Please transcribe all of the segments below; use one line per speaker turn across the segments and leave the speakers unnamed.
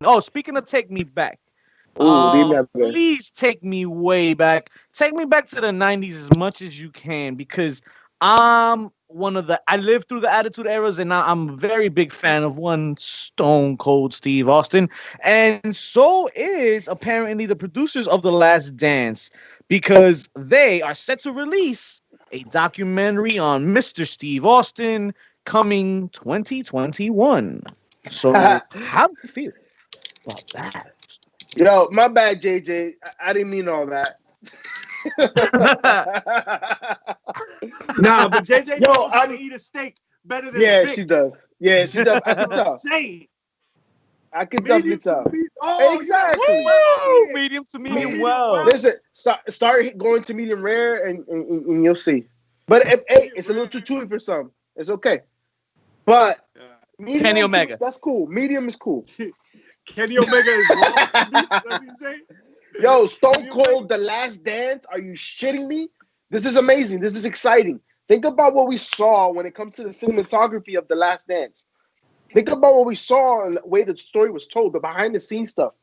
Oh, speaking of take me back.
Ooh, remember.
Please take me way back. Take me back to the 90s as much as you can because I lived through the Attitude Eras and I'm a very big fan of one Stone Cold Steve Austin. And so is apparently the producers of The Last Dance because they are set to release a documentary on Mr. Steve Austin coming 2021. So how do you feel about that?
Yo, my bad, JJ. I didn't mean all that.
Nah, but JJ knows how to eat a steak better than
Yeah,
Vic.
she does. Yeah, she does. I can tell.
Say
I can definitely tell.
Oh,
Exactly.
Woo! Medium to medium well.
Listen, start going to medium rare, and you'll see. But hey, it's a little too chewy for some. It's okay. But medium,
Kenny Omega.
That's cool. Medium is cool.
Kenny Omega is wrong. That's what you say?
Yo, Stone Cold, The Last Dance. Are you shitting me? This is amazing. This is exciting. Think about what we saw when it comes to the cinematography of The Last Dance. Think about what we saw and the way the story was told, the behind-the-scenes stuff.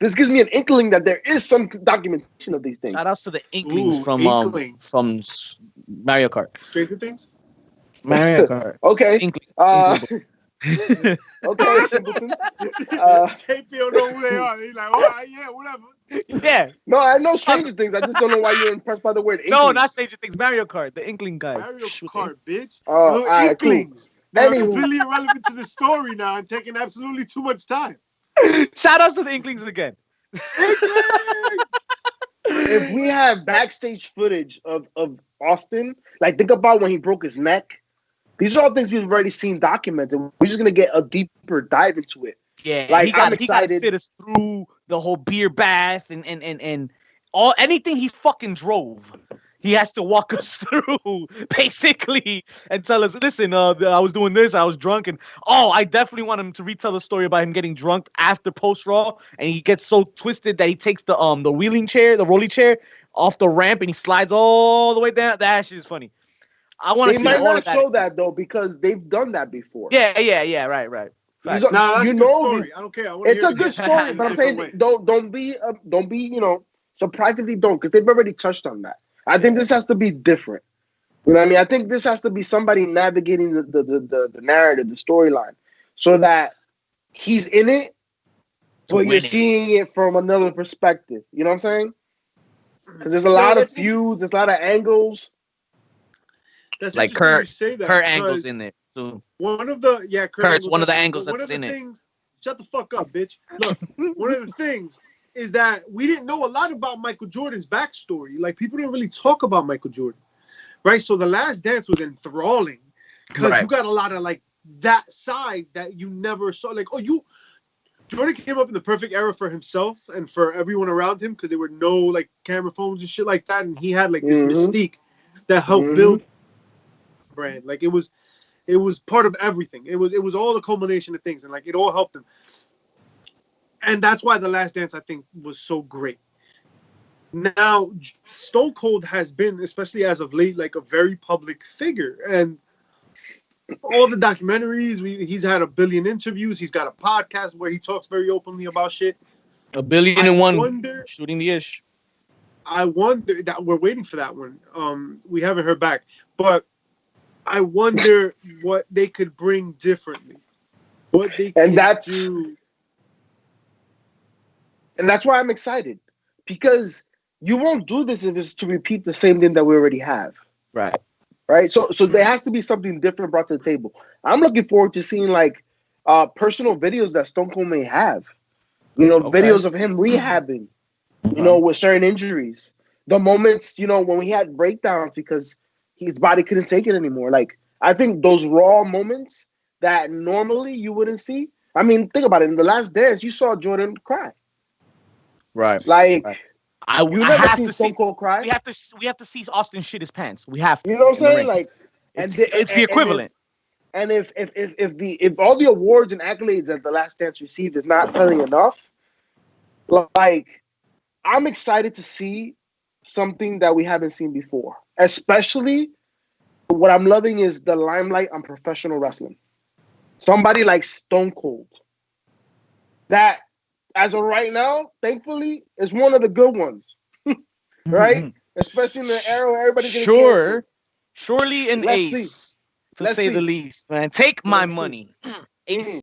This gives me an inkling that there is some documentation of these things.
Shout outs to the Inklings from Mario Kart.
Stranger Things?
Mario Kart.
Okay.
Inkling.
Okay, simpletons.
JP don't know who they are. He's like, all right, yeah, whatever.
Yeah.
No, I know Stranger Things. I just don't know why you're impressed by the word Inkling.
No, not Stranger Things. Mario Kart. The Inkling guys.
Mario Kart, bitch.
Oh, all right,
Inklings.
cool.
They're completely irrelevant to the story now and taking absolutely too much time.
Shout outs to the Inklings again.
If we have backstage footage of Austin, like think about when he broke his neck. These are all things we've already seen documented. We're just gonna get a deeper dive into it.
Yeah,
like
he got to sit us through the whole beer bath and all anything he fucking drove. He has to walk us through basically and tell us, listen, I was doing this, I was drunk, and I definitely want him to retell the story about him getting drunk after post Raw, and he gets so twisted that he takes the wheeling chair, the rolly chair, off the ramp, and he slides all the way down. That shit is funny. I want to see
might
all
not
of that.
show that though because they've done that before.
Yeah, right.
Nah, that's a good story. I don't care.
It's a good story, but I'm saying don't be surprised if they don't because they've already touched on that. I think this has to be different. You know what I mean? I think this has to be somebody navigating the narrative, the storyline, so that he's in it, but you're seeing it from another perspective. You know what I'm saying? Because there's a lot of feuds, there's a lot of angles.
That's
like Kurt angles in there too.
One of the
Kurt's one of the angles that's in it.
Shut the fuck up, bitch. Look, one of the things is that we didn't know a lot about Michael Jordan's backstory. Like people didn't really talk about Michael Jordan, right? So The Last Dance was enthralling because you got a lot of like that side that you never saw. Like, Jordan came up in the perfect era for himself and for everyone around him because there were no like camera phones and shit like that, and he had like this mystique that helped build brand. Like it was part of everything. It was all the culmination of things, and like it all helped him. And that's why The Last Dance, I think, was so great. Now, Stone Cold has been, especially as of late, like a very public figure. And all the documentaries, he's had 1 billion interviews. He's got a podcast where he talks very openly about shit.
1 billion and one shooting the ish.
I wonder that we're waiting for that one. We haven't heard back. But I wonder what they could bring differently. What they could do.
And that's why I'm excited. Because you won't do this if it's to repeat the same thing that we already have. Right? So there has to be something different brought to the table. I'm looking forward to seeing like personal videos that Stone Cold may have. You know, videos of him rehabbing, you know, with certain injuries. The moments, you know, when we had breakdowns because his body couldn't take it anymore. Like, I think those raw moments that normally you wouldn't see. I mean, think about it. In The Last Dance, you saw Jordan cry. Like, you never seen Stone Cold cry.
We have to see Austin shit his pants. We have to.
You know what I'm saying? Like,
it's the equivalent.
And if all the awards and accolades that The Last Dance received is not telling enough, like, I'm excited to see something that we haven't seen before. Especially, what I'm loving is the limelight on professional wrestling. Somebody like Stone Cold that, as of right now, thankfully, is one of the good ones, right? Especially in the era where everybody's getting canceled.
Surely an ace, to say the least, man. Take my money. Ace.